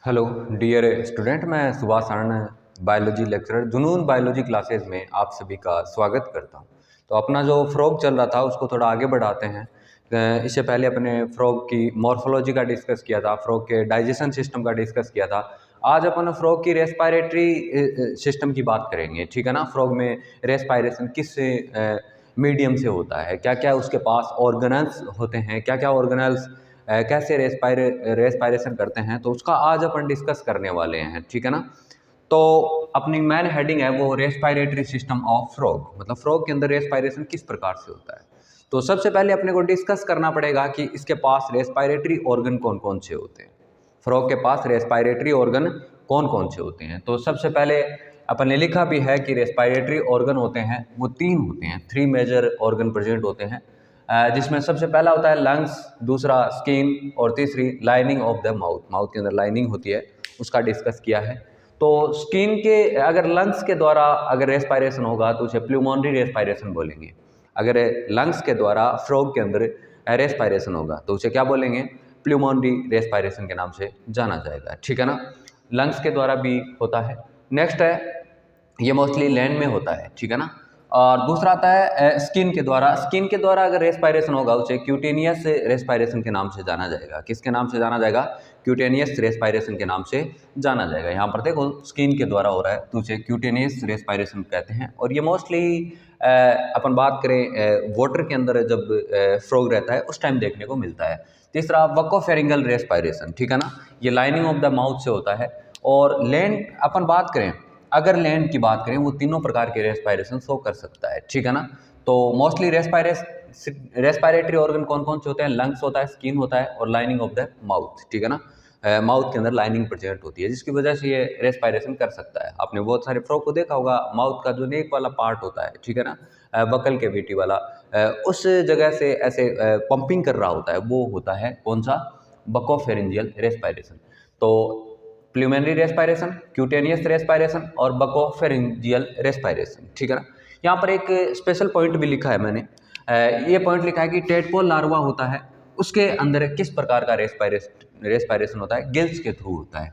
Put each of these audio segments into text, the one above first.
Hello dear student, मैं सुभाष आनंद biology lecturer जुनून biology classes में आप सभी का स्वागत करता हूं। तो अपना जो फ्रॉग चल रहा था उसको थोड़ा आगे बढ़ाते हैं। इससे पहले अपने फ्रॉग की मॉर्फोलॉजी का डिस्कस किया था, फ्रॉग के डाइजेशन सिस्टम का डिस्कस किया था। आज अपन फ्रॉग की रेस्पायरेटरी सिस्टम की बात करेंगे, ठीक है ना। फ्रॉग में रेस्पायरेशन किस मीडियम से होता है, क्या क्या उसके पास ऑर्गेनल्स होते हैं, क्या क्या ऑर्गेनल्स कैसे रेस्पायरेशन करते हैं, तो उसका आज अपन डिस्कस करने वाले हैं, ठीक है ना। तो अपनी मेन हेडिंग है वो रेस्पायरेटरी सिस्टम ऑफ फ्रॉग, मतलब फ्रॉग के अंदर रेस्पायरेशन किस प्रकार से होता है। तो सबसे पहले अपने को डिस्कस करना पड़ेगा कि इसके पास रेस्पायरेटरी ऑर्गन कौन कौन से होते हैं। फ्रॉग के पास रेस्पायरेटरी ऑर्गन कौन कौन से होते हैं, तो सबसे पहले अपन ने लिखा भी है कि रेस्पायरेटरी ऑर्गन होते हैं वो 3 होते हैं, 3 मेजर ऑर्गन प्रेजेंट होते हैं, जिसमें सबसे पहला होता है लंग्स, दूसरा स्किन और तीसरी lining of the mouth. Mouth के अंदर लाइनिंग होती है, उसका डिस्कस किया है। तो स्किन के अगर लंग्स के द्वारा अगर रेस्पायरेशन होगा तो उसे प्लूमोनरी रेस्पायरेशन बोलेंगे। अगर लंग्स के द्वारा फ्रॉग के अंदर रेस्पायरेशन होगा तो उसे क्या बोलेंगे, प्लूमोनरी रेस्पायरेशन के नाम से जाना जाएगा, ठीक है ना। लंग्स के द्वारा भी होता है। नेक्स्ट है, ये मोस्टली लैंड में होता है, ठीक है ना। और दूसरा आता है स्किन के द्वारा। स्किन के द्वारा अगर रेस्पायरेशन होगा उसे क्यूटेनियस रेस्पायरेशन के नाम से जाना जाएगा। किसके नाम से जाना जाएगा, क्यूटेनियस रेस्पायरेशन के नाम से जाना जाएगा। यहाँ पर देखो स्किन के द्वारा हो रहा है तो उसे क्यूटेनियस रेस्पायरेशन कहते हैं। और ये मोस्टली अपन बात करें वाटर के अंदर जब फ्रॉग रहता है उस टाइम देखने को मिलता है। तीसरा वकोफेरिंगल रेस्पायरेशन, ठीक है ना, ये लाइनिंग ऑफ द माउथ से होता है। और लैंड अपन बात करें, अगर लैंड की बात करें वो तीनों प्रकार के रेस्पायरेशन शो कर सकता है, ठीक है ना। तो मोस्टली रेस्पायरेटरी ऑर्गन कौन कौन से होते हैं, लंग्स होता है, स्किन होता है और लाइनिंग ऑफ द माउथ, ठीक है ना। माउथ के अंदर लाइनिंग प्रेजेंट होती है जिसकी वजह से ये रेस्पायरेशन कर सकता है। आपने बहुत सारे फ्रॉग को देखा होगा, माउथ का जो नेक वाला पार्ट होता है, ठीक है ना, बकल कैविटी वाला, उस जगह से ऐसे पंपिंग कर रहा होता है, वो होता है कौन सा, बकोफेरिंजियल रेस्पायरेशन। तो प्लूमेनरी रेस्पायरेशन, क्यूटेनियस रेस्पायरेशन और बकोफेरिंजियल रेस्पायरेशन, ठीक है ना। यहाँ पर एक स्पेशल पॉइंट भी लिखा है मैंने, ये पॉइंट लिखा है कि टेडपोल लार्वा होता है, उसके अंदर किस प्रकार का रेस्पायरेशन होता है, गिल्स के थ्रू होता है।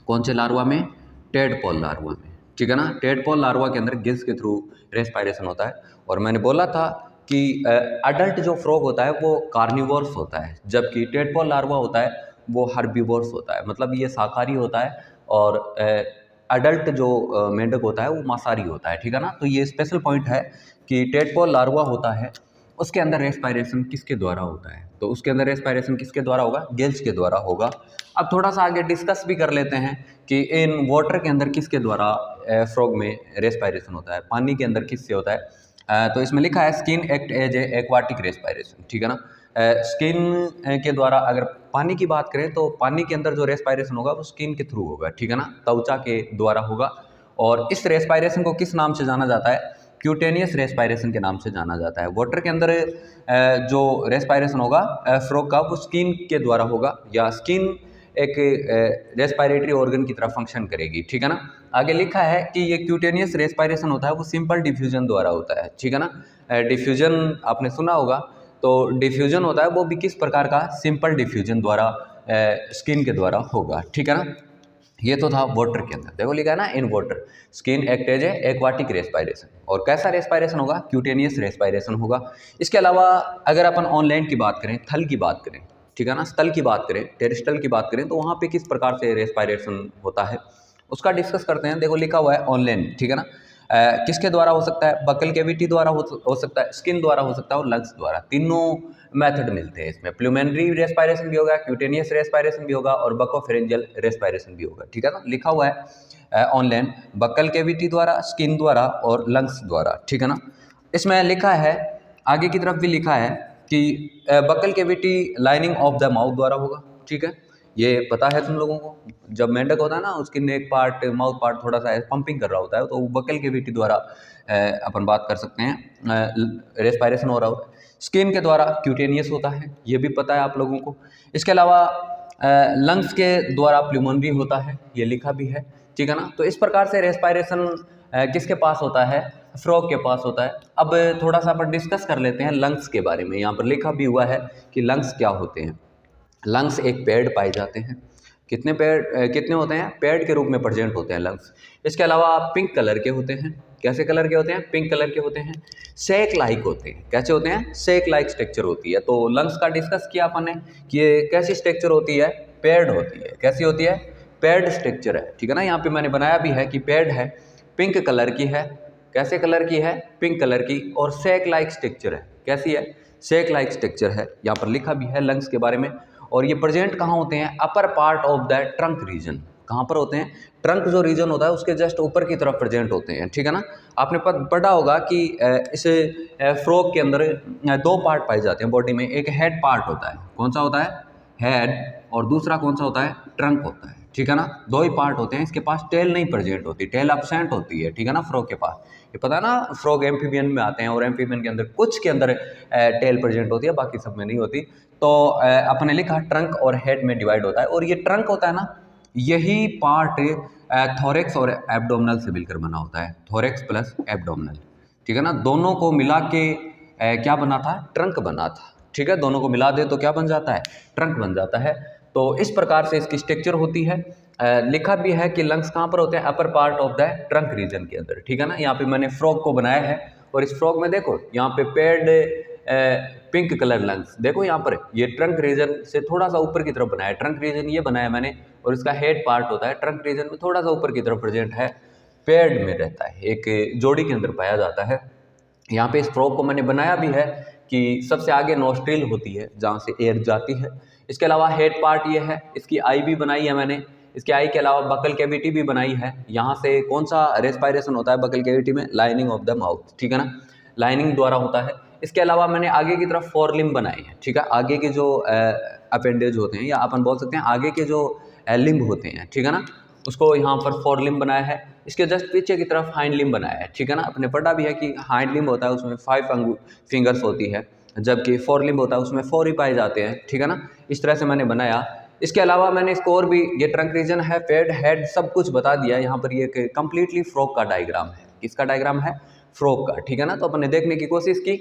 कौन से लार्वा में, टेडपोल लार्वा में, ठीक है ना। टेडपोल लार्वा के अंदर गिल्स के थ्रू रेस्पायरेशन होता है। और मैंने बोला था कि अडल्ट जो फ्रॉग होता है वो कार्निवोर्स होता है, जबकि टेडपोल लार्वा होता है वो हर्बीवोर्स होता है, मतलब ये शाकाहारी होता है। और अडल्ट जो मेंढक होता है वो मांसाहारी होता है, ठीक है ना। तो ये स्पेशल पॉइंट है कि टेडपोल लार्वा होता है, उसके अंदर रेस्पायरेशन किसके द्वारा होता है, तो उसके अंदर रेस्पायरेशन किसके द्वारा होगा, गिल्स के द्वारा होगा। अब थोड़ा सा आगे डिस्कस भी कर लेते हैं कि इन वाटर के अंदर किसके द्वारा फ्रॉग में रेस्पायरेशन होता है, पानी के अंदर किससे होता है। तो इसमें लिखा है skin act as a aquatic respiration, ठीक है ना। स्किन के द्वारा अगर पानी की बात करें तो पानी के अंदर जो रेस्पायरेशन होगा वो स्किन के थ्रू होगा, ठीक है ना, त्वचा के द्वारा होगा। और इस रेस्पायरेशन को किस नाम से जाना जाता है, क्यूटेनियस रेस्पायरेशन के नाम से जाना जाता है। वाटर के अंदर जो रेस्पायरेशन होगा फ्रॉग का वो स्किन के द्वारा होगा, या स्किन एक रेस्पायरेटरी ऑर्गन की तरह फंक्शन करेगी, ठीक है ना। आगे लिखा है कि ये क्यूटेनियस रेस्पायरेशन होता है वो सिंपल डिफ्यूजन द्वारा होता है, ठीक है ना। डिफ्यूजन आपने सुना होगा, तो डिफ्यूजन होता है वो भी किस प्रकार का, सिंपल डिफ्यूजन द्वारा स्किन के द्वारा होगा, ठीक है ना। ये तो था वाटर के अंदर, देखो लिखा है ना, in water skin act as a aquatic respiration. और कैसा रेस्पायरेशन होगा, क्यूटेनियस रेस्पायरेशन होगा। इसके अलावा अगर अपन ऑन लैंड की बात करें, थल की बात करें, ठीक है ना, स्थल की बात करें, टेरेस्ट्रियल की बात करें, तो वहाँ पे किस प्रकार से रेस्पायरेशन होता है उसका डिस्कस करते हैं। देखो लिखा हुआ है ऑन लैंड, ठीक है ना। किसके द्वारा हो सकता है, बकल कैविटी द्वारा हो सकता है, स्किन द्वारा हो सकता है और लंग्स द्वारा। तीनों मेथड मिलते हैं इसमें, प्लूमेनरी रेस्पायरेशन भी होगा, क्यूटेनियस रेस्पायरेशन भी होगा और बकोफेरेंजियल रेस्पायरेशन भी होगा, ठीक है ना। लिखा हुआ है ऑन लैंड बकल कैविटी द्वारा, स्किन द्वारा और लंग्स द्वारा, ठीक है ना। इसमें लिखा है, आगे की तरफ भी लिखा है कि buccal cavity lining of the mouth द्वारा होगा, ठीक है। ये पता है तुम लोगों को, जब मेंढक होता है ना उसकी नेक पार्ट, माउथ पार्ट थोड़ा सा पंपिंग कर रहा होता है, तो बकल कैविटी द्वारा अपन बात कर सकते हैं रेस्पायरेशन हो रहा होता है। स्किन के द्वारा क्यूटेनियस होता है, ये भी पता है आप लोगों को। इसके अलावा लंग्स के द्वारा प्लूमोनरी होता है, ये लिखा भी है, ठीक है ना। तो इस प्रकार से रेस्पायरेशन किसके पास होता है, फ्रॉग के पास होता है। अब थोड़ा सा अपन डिस्कस कर लेते हैं लंग्स के बारे में। यहाँ पर लिखा भी हुआ है कि लंग्स क्या होते हैं। लंग्स एक पेड़ पाए जाते हैं, कितने होते हैं, पेड के रूप में प्रेजेंट होते हैं लंग्स। इसके अलावा पिंक कलर के होते हैं। कैसे कलर के होते हैं, पिंक कलर के होते हैं। सेक लाइक होते हैं। कैसे होते हैं, सेक लाइक स्ट्रक्चर होती है। तो लंग्स का डिस्कस किया अपन ने कि ये कैसी स्ट्रक्चर होती है, पेड होती है। कैसी होती है, पेड स्ट्रक्चर है, ठीक है ना। यहाँ पे मैंने बनाया भी है कि पेड है, पिंक कलर की है। कैसे कलर की है, पिंक कलर की, और सेक लाइक स्ट्रक्चर है। कैसी है, सेक लाइक स्ट्रक्चर है। यहाँ पर लिखा भी है लंग्स के बारे में। और ये प्रेजेंट कहाँ होते हैं, upper part of the trunk reason. कहाँ पर होते हैं, ट्रंक जो रीजन होता है उसके जस्ट ऊपर की तरफ प्रेजेंट होते हैं, ठीक है ना। आपने पढ़ा होगा कि इस फ्रॉग के अंदर दो पार्ट पाए जाते हैं बॉडी में। एक हेड पार्ट होता है, कौन सा होता है, हेड, और दूसरा कौन सा होता है, ट्रंक होता है, ठीक है ना। दो ही पार्ट होते हैं। इसके पास टेल नहीं प्रेजेंट होती, टेल अब्सेंट होती है, ठीक है ना, फ्रॉग के पास। ये पता है ना, फ्रॉग एम्फीबियन में आते हैं और एम्फीबियन के अंदर कुछ के अंदर टेल प्रेजेंट होती है, बाकी सब में नहीं होती। तो अपने लिखा ट्रंक और हेड में डिवाइड होता है। और ये ट्रंक होता है ना, यही पार्ट थोरेक्स और एब्डोमिनल से मिलकर बना होता है, थोरेक्स प्लस एब्डोमिनल, ठीक है ना। दोनों को मिला के क्या बना था, ट्रंक बना था, ठीक है। दोनों को मिला दे तो क्या बन जाता है, ट्रंक बन जाता है। तो इस प्रकार से इसकी स्ट्रक्चर होती है। लिखा भी है कि लंग्स कहाँ पर होते हैं, upper part of the trunk reason के अंदर, ठीक है ना। यहाँ पे मैंने फ्रॉग को बनाया है और इस फ्रॉग में देखो यहाँ पे पेड पिंक कलर लंग्स, देखो यहाँ पर ये ट्रंक रीजन से थोड़ा सा ऊपर की तरफ बनाया है। ट्रंक रीजन ये बनाया मैंने, और इसका हेड पार्ट होता है ट्रंक रीजन में थोड़ा सा ऊपर की तरफ प्रेजेंट है, पेड में रहता है, एक जोड़ी के अंदर पाया जाता है। यहाँ पे इस फ्रॉग को मैंने बनाया भी है कि सबसे आगे नोस्ट्रिल होती है जहाँ से एयर जाती है। इसके अलावा हेड पार्ट ये है, इसकी आई भी बनाई है मैंने। इसके आई के अलावा बकल कैविटी भी बनाई है। यहाँ से कौन सा रेस्पायरेशन होता है बकल कैविटी में, लाइनिंग ऑफ द माउथ, ठीक है ना, लाइनिंग द्वारा होता है। इसके अलावा मैंने आगे की तरफ फोर लिम्ब बनाए हैं, ठीक है। आगे के जो अपेंडेज होते हैं, या अपन बोल सकते हैं आगे के जो लिम्ब होते हैं, ठीक है ना, उसको यहाँ पर फोर लिम्ब बनाया है। इसके जस्ट पीछे की तरफ हाइंड लिम्ब बनाया है, ठीक है ना। अपने पढ़ा भी है कि हाइंड लिम्ब होता है उसमें 5 फिंगर्स होती है, जबकि फोर लिम्ब होता है उसमें 4 ही पाए जाते हैं, ठीक है ना। इस तरह से मैंने बनाया। इसके अलावा मैंने इसको और भी, ये ट्रंक रीजन है, पेड, हेड, सब कुछ बता दिया। यहाँ पर ये कंप्लीटली फ्रॉग का डायग्राम है। किसका डायग्राम है, फ्रॉग का, ठीक है ना। तो अपने देखने की कोशिश की।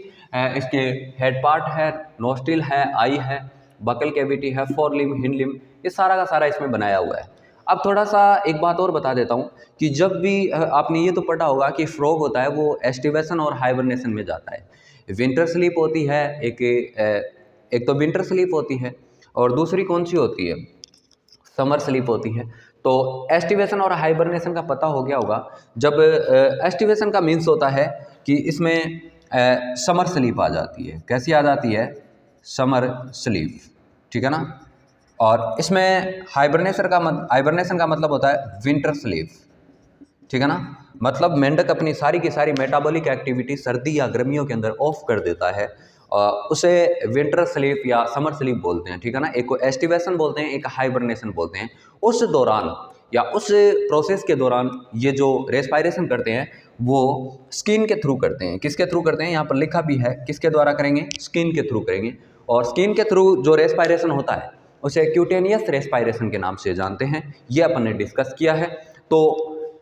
इसके हेड पार्ट है, नोस्ट्रिल है, आई है, बकल कैविटी है, फोर लिम्ब, हिंड लिम्ब, ये सारा का सारा इसमें बनाया हुआ है। अब थोड़ा सा एक बात और बता देता हूँ कि जब भी आपने ये तो पढ़ा होगा कि फ्रॉग होता है वो एस्टिवेशन और हाइबरनेशन में जाता है। विंटर स्लीप होती है एक तो विंटर स्लीप होती है, और दूसरी कौन सी होती है, समर स्लीप होती है। तो एस्टिवेशन और हाइबरनेशन का पता हो गया होगा। जब एस्टिवेशन का मीन्स होता है कि इसमें समर स्लीप आ जाती है। कैसी आ जाती है, समर स्लीप, ठीक है ना। और इसमें हाइबरनेशन का मतलब होता है विंटर स्लीप, ठीक है ना। मतलब मेंढक अपनी सारी की सारी मेटाबॉलिक एक्टिविटी सर्दी या गर्मियों के अंदर ऑफ कर देता है। उसे विंटर स्लीप या समर स्लीप बोलते हैं, ठीक है ना। एक को एस्टिवेशन बोलते हैं, एक हाइबरनेशन बोलते हैं। उस दौरान या उस प्रोसेस के दौरान ये जो रेस्पायरेशन करते हैं वो स्किन के थ्रू करते हैं। किसके थ्रू करते हैं, यहाँ पर लिखा भी है, किसके द्वारा करेंगे, स्किन के थ्रू करेंगे। और स्किन के थ्रू जो रेस्पायरेशन होता है उसे क्यूटेनियस रेस्पायरेशन के नाम से जानते हैं। ये अपन ने डिस्कस किया है। तो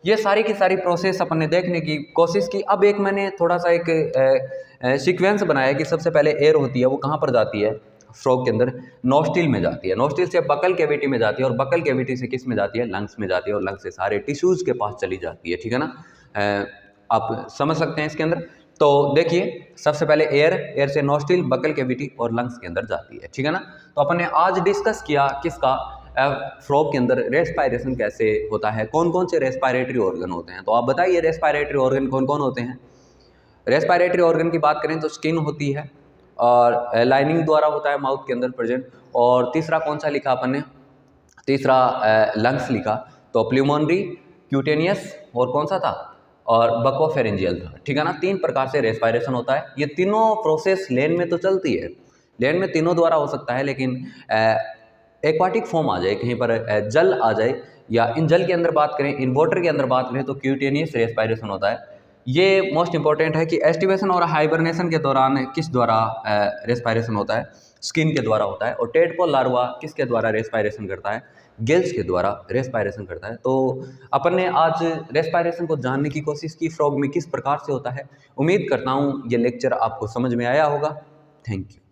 ये सारी की सारी प्रोसेस अपन ने देखने की कोशिश की। अब एक मैंने थोड़ा सा एक सीक्वेंस बनाया कि सबसे पहले एयर होती है वो कहाँ पर जाती है, फ्रॉग के अंदर नोस्ट्रिल में जाती है, नोस्ट्रिल से बकल कैविटी में जाती है, और बकल कैविटी से किस में जाती है, लंग्स में जाती है, और लंग्स से सारे टिश्यूज के पास चली जाती है, ठीक है ना। आप समझ सकते हैं इसके अंदर। तो देखिए सबसे पहले एयर से नोस्ट्रिल, बकल कैविटी और लंग्स के अंदर जाती है, ठीक है ना। तो अपन ने आज डिस्कस किया किसका, फ्रॉग के अंदर रेस्पायरेशन कैसे होता है, कौन कौन से रेस्पायरेटरी ऑर्गन होते हैं। तो आप बताइए रेस्पायरेटरी ऑर्गन कौन कौन होते हैं। रेस्पायरेटरी ऑर्गन की बात करें तो स्किन होती है, और लाइनिंग द्वारा होता है माउथ के अंदर प्रेजेंट। और तीसरा कौन सा लिखा अपन ने, तीसरा लंग्स लिखा। तो प्ल्यूमोनरी, क्यूटेनियस, और कौन सा था, और बकोफेरेंजियल था, ठीक है ना। 3 प्रकार से रेस्पायरेशन होता है। ये तीनों प्रोसेस लैंड में तो चलती है, लैंड में तीनों द्वारा हो सकता है, लेकिन एक्वाटिक फॉर्म आ जाए, कहीं पर जल आ जाए, या इन जल के अंदर बात करें, इन वाटर के अंदर बात करें, तो क्यूटेनियस रेस्पायरेशन होता है। ये मोस्ट इंपॉर्टेंट है कि एस्टिवेशन और हाइबरनेशन के दौरान किस द्वारा रेस्पायरेशन होता है, स्किन के द्वारा होता है। और टेडपोल लार्वा किसके द्वारा रेस्पायरेशन करता है, गिल्स के द्वारा रेस्पायरेशन करता है। तो अपन ने आज रेस्पायरेशन को जानने की कोशिश की, फ्रॉग में किस प्रकार से होता है। उम्मीद करता हूँ ये लेक्चर आपको समझ में आया होगा। Thank you.